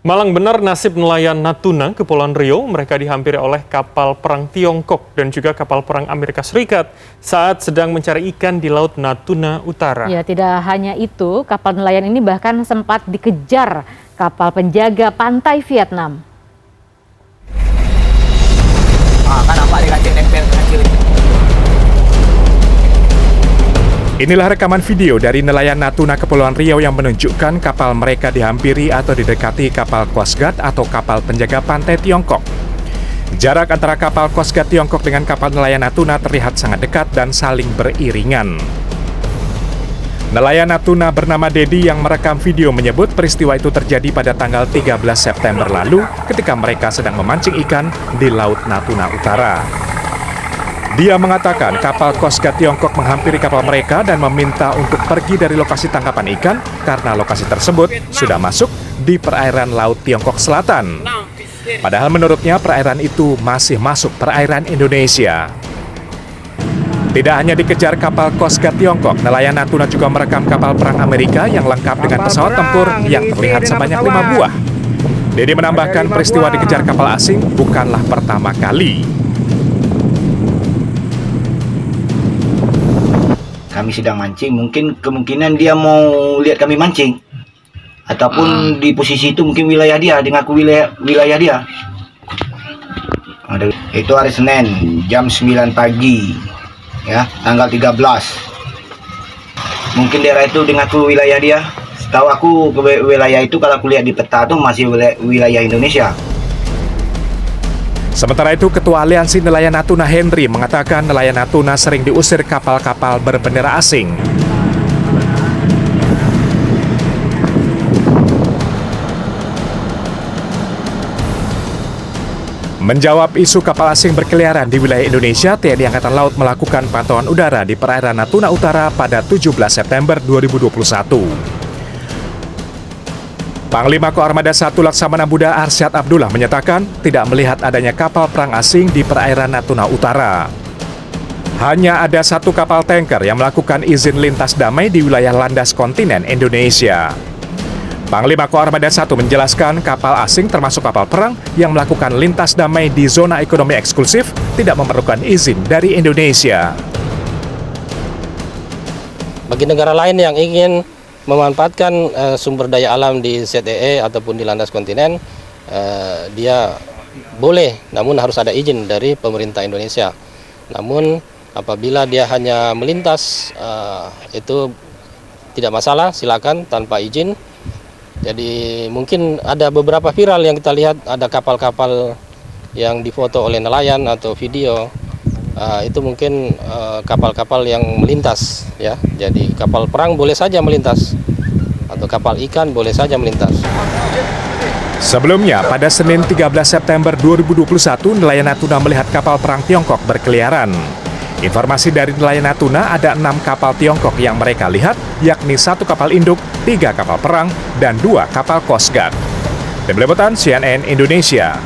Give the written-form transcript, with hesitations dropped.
Malang benar nasib nelayan Natuna Kepulauan Riau. Mereka dihampiri oleh kapal perang Tiongkok dan juga kapal perang Amerika Serikat saat sedang mencari ikan di Laut Natuna Utara. Ya, tidak hanya itu, kapal nelayan ini bahkan sempat dikejar kapal penjaga pantai Vietnam. Inilah rekaman video dari nelayan Natuna Kepulauan Riau yang menunjukkan kapal mereka dihampiri atau didekati kapal Coast Guard atau kapal penjaga pantai Tiongkok. Jarak antara kapal Coast Guard Tiongkok dengan kapal nelayan Natuna terlihat sangat dekat dan saling beriringan. Nelayan Natuna bernama Dedi yang merekam video menyebut peristiwa itu terjadi pada tanggal 13 September lalu ketika mereka sedang memancing ikan di Laut Natuna Utara. Dia mengatakan kapal Coast Guard Tiongkok menghampiri kapal mereka dan meminta untuk pergi dari lokasi tangkapan ikan karena lokasi tersebut sudah masuk di perairan Laut Tiongkok Selatan. Padahal menurutnya perairan itu masih masuk perairan Indonesia. Tidak hanya dikejar kapal Coast Guard Tiongkok, nelayan Natuna juga merekam kapal perang Amerika yang lengkap dengan pesawat tempur yang terlihat sebanyak 5 buah. Dedi menambahkan peristiwa dikejar kapal asing bukanlah pertama kali. Kami sedang mancing, mungkin kemungkinan dia mau lihat kami mancing. Ataupun di posisi itu mungkin wilayah dia, dengaku wilayah dia. Itu hari Senin, jam 9 pagi, ya, tanggal 13. Mungkin daerah itu dengaku wilayah dia. Setahu aku wilayah itu kalau aku lihat di peta itu masih wilayah Indonesia. Sementara itu, Ketua Aliansi Nelayan Natuna Henry mengatakan nelayan Natuna sering diusir kapal-kapal berbendera asing. Menjawab isu kapal asing berkeliaran di wilayah Indonesia, TNI Angkatan Laut melakukan pantauan udara di perairan Natuna Utara pada 17 September 2021. Panglima Koarmada 1 Laksamana Buda Arsyad Abdullah menyatakan tidak melihat adanya kapal perang asing di perairan Natuna Utara. Hanya ada satu kapal tanker yang melakukan izin lintas damai di wilayah landas kontinen Indonesia. Panglima Koarmada 1 menjelaskan kapal asing termasuk kapal perang yang melakukan lintas damai di zona ekonomi eksklusif tidak memerlukan izin dari Indonesia. Bagi negara lain yang ingin memanfaatkan sumber daya alam di ZEE ataupun di landas kontinen, dia boleh, namun harus ada izin dari pemerintah Indonesia. Namun apabila dia hanya melintas, itu tidak masalah, silakan tanpa izin. Jadi mungkin ada beberapa viral yang kita lihat, ada kapal-kapal yang difoto oleh nelayan atau video. Itu mungkin kapal-kapal yang melintas, ya. Jadi kapal perang boleh saja melintas atau kapal ikan boleh saja melintas. Sebelumnya, pada Senin 13 September 2021, nelayan Natuna melihat kapal perang Tiongkok berkeliaran. Informasi dari nelayan Natuna ada 6 kapal Tiongkok yang mereka lihat, yakni 1 kapal induk, 3 kapal perang, dan 2 kapal Coast Guard. Tim Liputan CNN Indonesia.